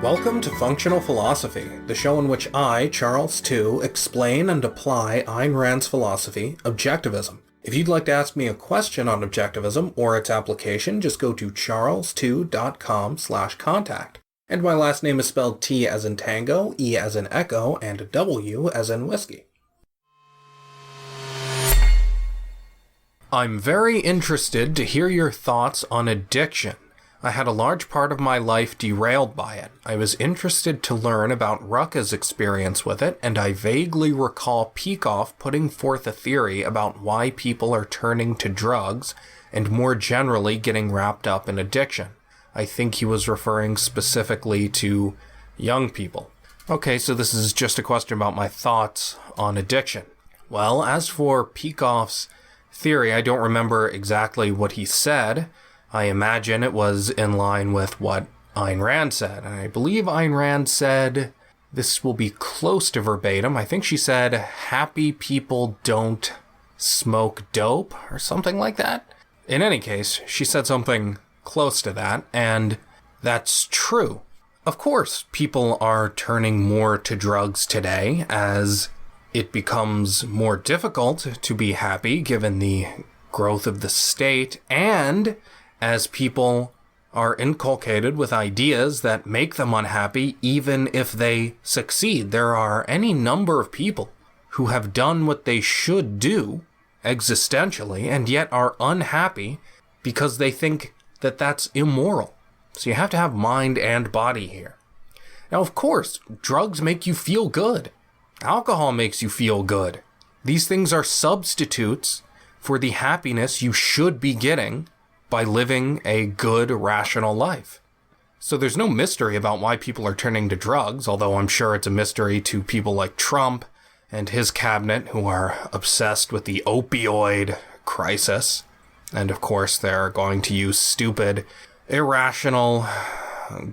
Welcome to Functional Philosophy, the show in which I, Charles Tew, explain and apply Ayn Rand's philosophy, Objectivism. If you'd like to ask me a question on Objectivism or its application, just go to charlestew.com/contact. And my last name is spelled T as in tango, E as in echo, and W as in whiskey. I'm very interested to hear your thoughts on addiction. I had a large part of my life derailed by it. I was interested to learn about Rucka's experience with it, and I vaguely recall Peikoff putting forth a theory about why people are turning to drugs, and more generally getting wrapped up in addiction. I think he was referring specifically to young people. Okay, so this is just a question about my thoughts on addiction. Well, as for Peikoff's theory, I don't remember exactly what he said. I imagine it was in line with what Ayn Rand said. And I believe Ayn Rand said, this will be close to verbatim, I think she said, happy people don't smoke dope, or something like that. In any case, she said something close to that, and that's true. Of course, people are turning more to drugs today as it becomes more difficult to be happy given the growth of the state, and as people are inculcated with ideas that make them unhappy even if they succeed. There are any number of people who have done what they should do existentially and yet are unhappy because they think that that's immoral. So you have to have mind and body here. Now, of course, drugs make you feel good. Alcohol makes you feel good. These things are substitutes for the happiness you should be getting by living a good, rational life. So there's no mystery about why people are turning to drugs, although I'm sure it's a mystery to people like Trump and his cabinet who are obsessed with the opioid crisis. And of course, they're going to use stupid, irrational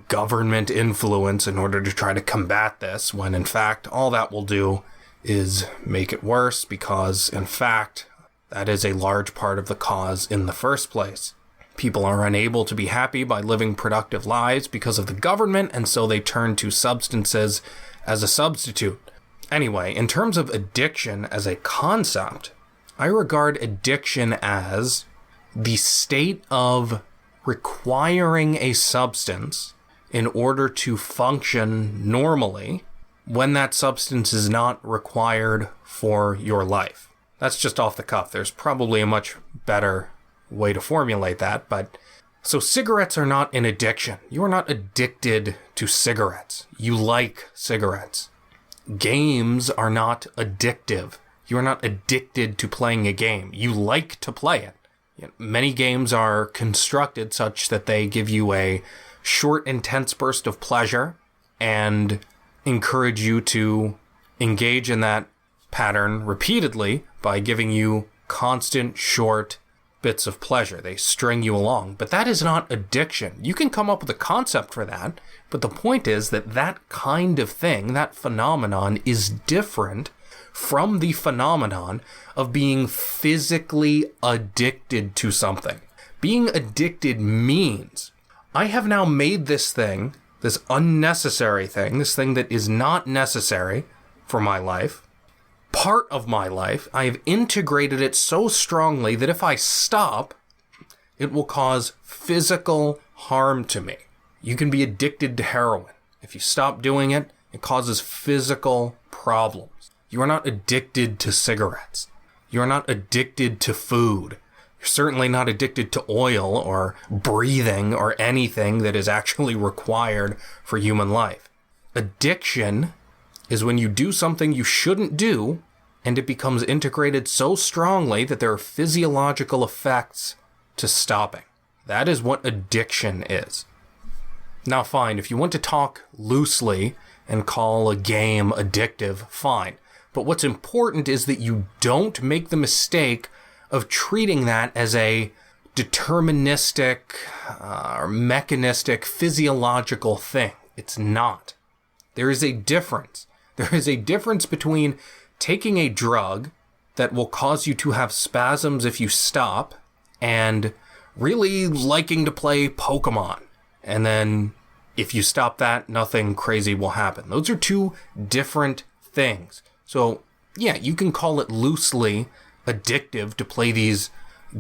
government influence in order to try to combat this, when in fact, all that will do is make it worse because, in fact, that is a large part of the cause in the first place. People are unable to be happy by living productive lives because of the government, and so they turn to substances as a substitute. Anyway, in terms of addiction as a concept, I regard addiction as the state of requiring a substance in order to function normally when that substance is not required for your life. That's just off the cuff. There's probably a much better way to formulate that, but so cigarettes are not an addiction. You are not addicted to cigarettes. You like cigarettes. Games are not addictive. You are not addicted to playing a game. You like to play it. Many games are constructed such that they give you a short, intense burst of pleasure and encourage you to engage in that pattern repeatedly by giving you constant, short bits of pleasure. They string you along. But that is not addiction. You can come up with a concept for that, but the point is that that kind of thing, that phenomenon, is different from the phenomenon of being physically addicted to something. Being addicted means I have now made this thing, this unnecessary thing, this thing that is not necessary for my life, part of my life. I have integrated it so strongly that if I stop, it will cause physical harm to me. You can be addicted to heroin. If you stop doing it, it causes physical problems. You are not addicted to cigarettes. You are not addicted to food. You're certainly not addicted to oil or breathing or anything that is actually required for human life. Addiction is when you do something you shouldn't do, and it becomes integrated so strongly that there are physiological effects to stopping. That is what addiction is. Now fine, if you want to talk loosely and call a game addictive, fine. But what's important is that you don't make the mistake of treating that as a deterministic or mechanistic physiological thing. It's not. There is a difference. There is a difference between taking a drug that will cause you to have spasms if you stop and really liking to play Pokemon and then if you stop that, nothing crazy will happen. Those are two different things. So, yeah, you can call it loosely addictive to play these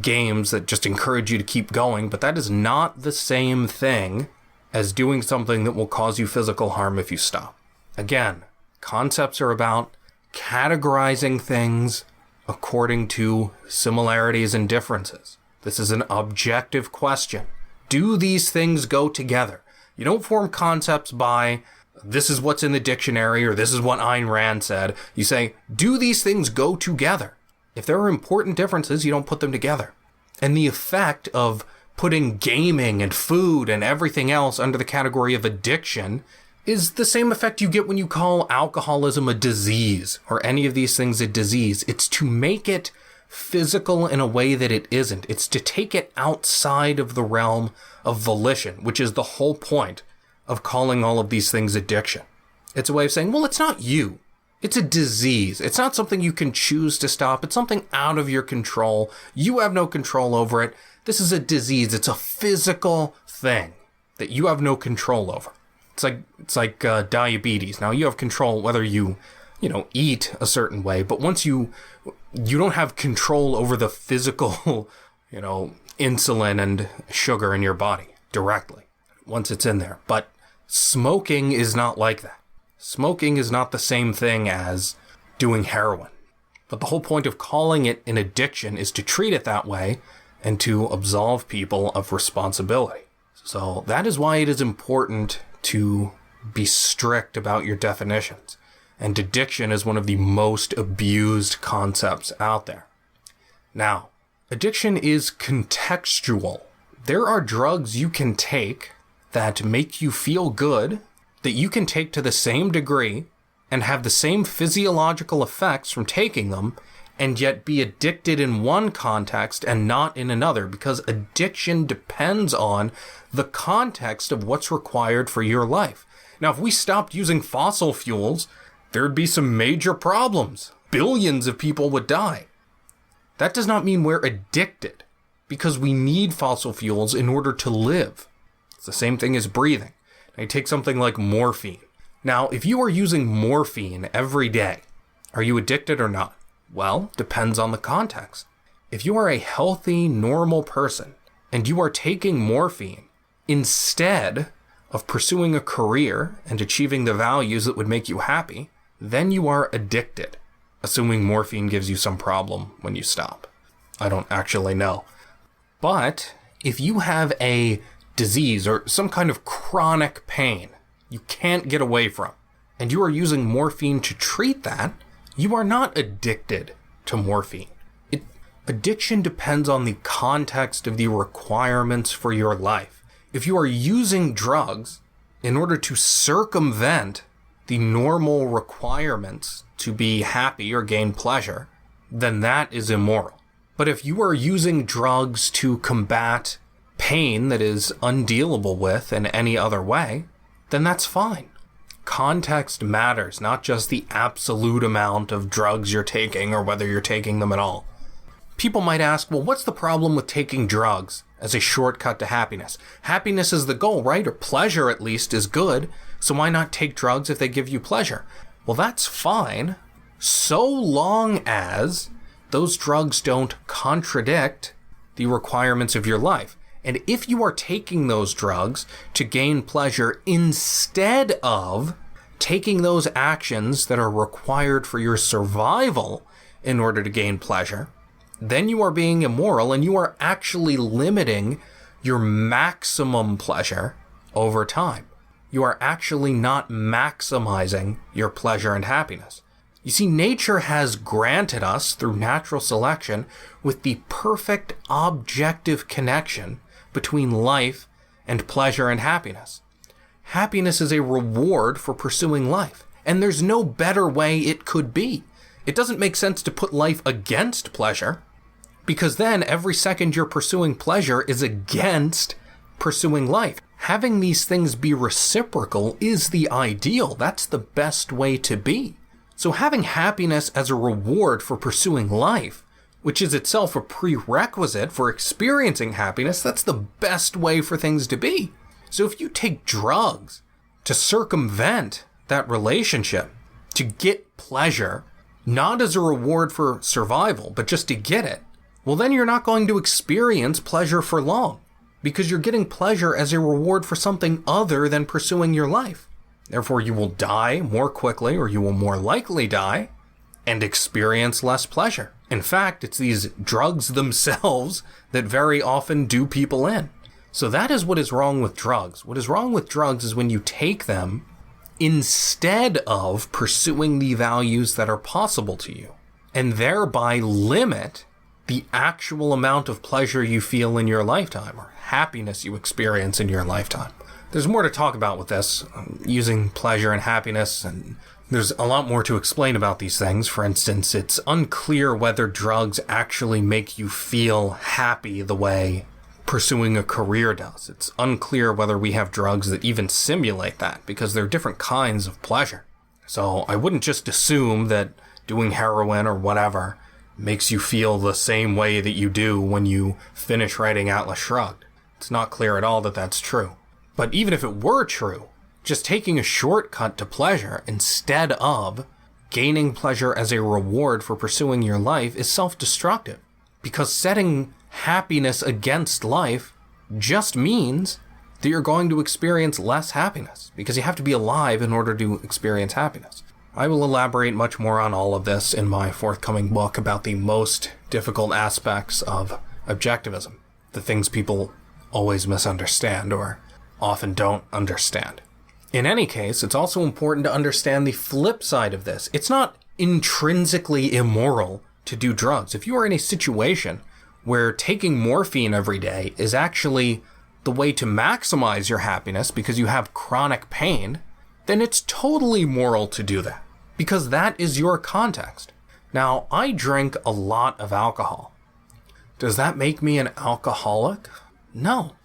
games that just encourage you to keep going, but that is not the same thing as doing something that will cause you physical harm if you stop. Again, concepts are about categorizing things according to similarities and differences. This is an objective question. Do these things go together? You don't form concepts by, this is what's in the dictionary, or this is what Ayn Rand said. You say, do these things go together? If there are important differences, you don't put them together. And the effect of putting gaming and food and everything else under the category of addiction is the same effect you get when you call alcoholism a disease, or any of these things a disease. It's to make it physical in a way that it isn't. It's to take it outside of the realm of volition, which is the whole point of calling all of these things addiction. It's a way of saying, well, it's not you. It's a disease. It's not something you can choose to stop. It's something out of your control. You have no control over it. This is a disease. It's a physical thing that you have no control over. It's like diabetes. Now you have control whether you eat a certain way, but once you don't have control over the physical, insulin and sugar in your body directly once it's in there. But smoking is not like that. Smoking is not the same thing as doing heroin. But the whole point of calling it an addiction is to treat it that way and to absolve people of responsibility. So that is why it is important to be strict about your definitions. And addiction is one of the most abused concepts out there. Now, addiction is contextual. There are drugs you can take that make you feel good, that you can take to the same degree and have the same physiological effects from taking them, and yet be addicted in one context and not in another, because addiction depends on the context of what's required for your life. Now, if we stopped using fossil fuels, there'd be some major problems. Billions of people would die. That does not mean we're addicted, because we need fossil fuels in order to live. It's the same thing as breathing. Now, you take something like morphine. Now, if you are using morphine every day, are you addicted or not? Well, depends on the context. If you are a healthy, normal person, and you are taking morphine instead of pursuing a career and achieving the values that would make you happy, then you are addicted, assuming morphine gives you some problem when you stop. I don't actually know. But if you have a disease or some kind of chronic pain you can't get away from, and you are using morphine to treat that, you are not addicted to morphine. Addiction depends on the context of the requirements for your life. If you are using drugs in order to circumvent the normal requirements to be happy or gain pleasure, then that is immoral. But if you are using drugs to combat pain that is undealable with in any other way, then that's fine. Context matters, not just the absolute amount of drugs you're taking or whether you're taking them at all. People might ask, well, what's the problem with taking drugs as a shortcut to happiness? Happiness is the goal, right? Or pleasure, at least, is good. So why not take drugs if they give you pleasure? Well, that's fine, so long as those drugs don't contradict the requirements of your life. And if you are taking those drugs to gain pleasure instead of taking those actions that are required for your survival in order to gain pleasure, then you are being immoral and you are actually limiting your maximum pleasure over time. You are actually not maximizing your pleasure and happiness. You see, nature has granted us, through natural selection, with the perfect objective connection between life and pleasure and happiness. Happiness is a reward for pursuing life, and there's no better way it could be. It doesn't make sense to put life against pleasure, because then every second you're pursuing pleasure is against pursuing life. Having these things be reciprocal is the ideal. That's the best way to be. So having happiness as a reward for pursuing life, which is itself a prerequisite for experiencing happiness, that's the best way for things to be. So if you take drugs to circumvent that relationship, to get pleasure, not as a reward for survival, but just to get it, well, then you're not going to experience pleasure for long, because you're getting pleasure as a reward for something other than pursuing your life. Therefore, you will die more quickly, or you will more likely die, and experience less pleasure. In fact, it's these drugs themselves that very often do people in. So that is what is wrong with drugs. What is wrong with drugs is when you take them instead of pursuing the values that are possible to you, and thereby limit the actual amount of pleasure you feel in your lifetime, or happiness you experience in your lifetime. There's more to talk about with this, using pleasure and happiness, and there's a lot more to explain about these things. For instance, it's unclear whether drugs actually make you feel happy the way pursuing a career does. It's unclear whether we have drugs that even simulate that, because there are different kinds of pleasure. So I wouldn't just assume that doing heroin or whatever makes you feel the same way that you do when you finish writing Atlas Shrugged. It's not clear at all that that's true. But even if it were true, just taking a shortcut to pleasure instead of gaining pleasure as a reward for pursuing your life is self-destructive, because setting happiness against life just means that you're going to experience less happiness, because you have to be alive in order to experience happiness. I will elaborate much more on all of this in my forthcoming book about the most difficult aspects of objectivism, the things people always misunderstand or often don't understand. In any case, it's also important to understand the flip side of this. It's not intrinsically immoral to do drugs. If you are in a situation where taking morphine every day is actually the way to maximize your happiness because you have chronic pain, then it's totally moral to do that, because that is your context. Now, I drink a lot of alcohol. Does that make me an alcoholic? No,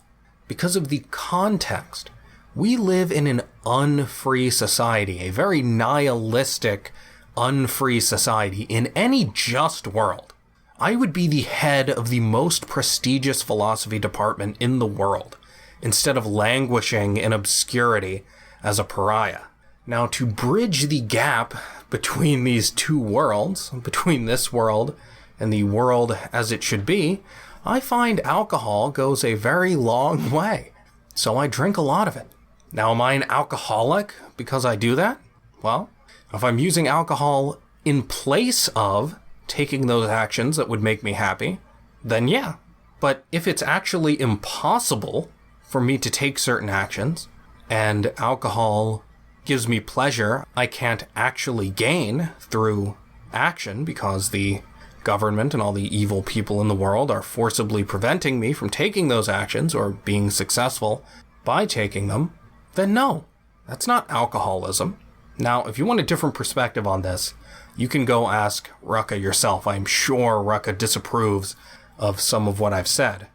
because of the context. We live in an unfree society, a very nihilistic, unfree society. In any just world, I would be the head of the most prestigious philosophy department in the world, instead of languishing in obscurity as a pariah. Now, to bridge the gap between these two worlds, between this world and the world as it should be, I find alcohol goes a very long way. So I drink a lot of it. Now, am I an alcoholic because I do that? Well, if I'm using alcohol in place of taking those actions that would make me happy, then yeah. But if it's actually impossible for me to take certain actions, and alcohol gives me pleasure I can't actually gain through action because the government and all the evil people in the world are forcibly preventing me from taking those actions or being successful by taking them, then no, that's not alcoholism. Now, if you want a different perspective on this, you can go ask Rucka yourself. I'm sure Rucka disapproves of some of what I've said.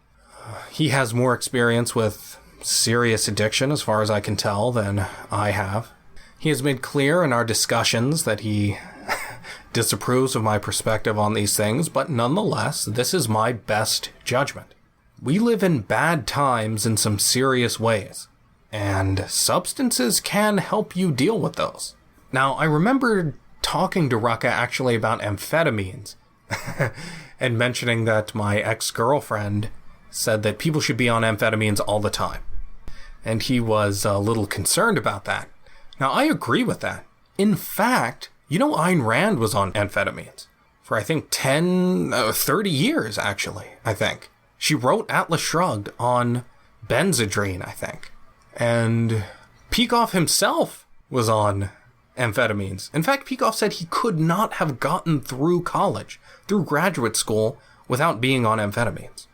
He has more experience with serious addiction, as far as I can tell, than I have. He has made clear in our discussions that he disapproves of my perspective on these things, but nonetheless, this is my best judgment. We live in bad times in some serious ways, and substances can help you deal with those. Now, I remember talking to Rucka actually about amphetamines, and mentioning that my ex-girlfriend said that people should be on amphetamines all the time. And he was a little concerned about that. Now, I agree with that. In fact, you know, Ayn Rand was on amphetamines for, I think, 30 years, actually, I think. She wrote Atlas Shrugged on Benzedrine, I think. And Peikoff himself was on amphetamines. In fact, Peikoff said he could not have gotten through college, through graduate school, without being on amphetamines.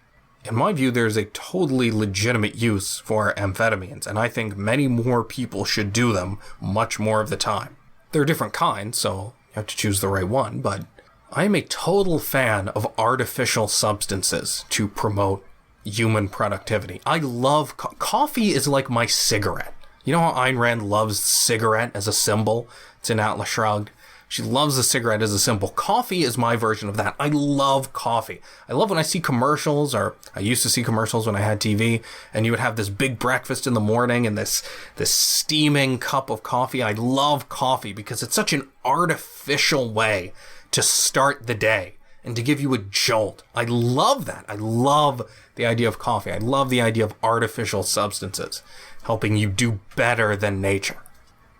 In my view, there's a totally legitimate use for amphetamines, and I think many more people should do them much more of the time. There are different kinds, so you have to choose the right one, but I am a total fan of artificial substances to promote human productivity. I love coffee is like my cigarette. You know how Ayn Rand loves cigarette as a symbol? It's in Atlas Shrugged. She loves a cigarette as a symbol. Coffee is my version of that. I love coffee. I love when I see commercials, or I used to see commercials when I had TV, and you would have this big breakfast in the morning and this steaming cup of coffee. I love coffee because it's such an artificial way to start the day and to give you a jolt. I love that. I love the idea of coffee. I love the idea of artificial substances helping you do better than nature.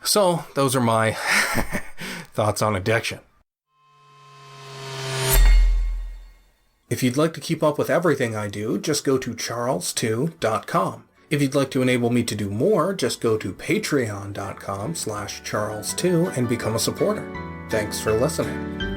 So those are my thoughts on addiction. If you'd like to keep up with everything I do, just go to charlestew.com. If you'd like to enable me to do more, just go to patreon.com/charlestew and become a supporter. Thanks for listening.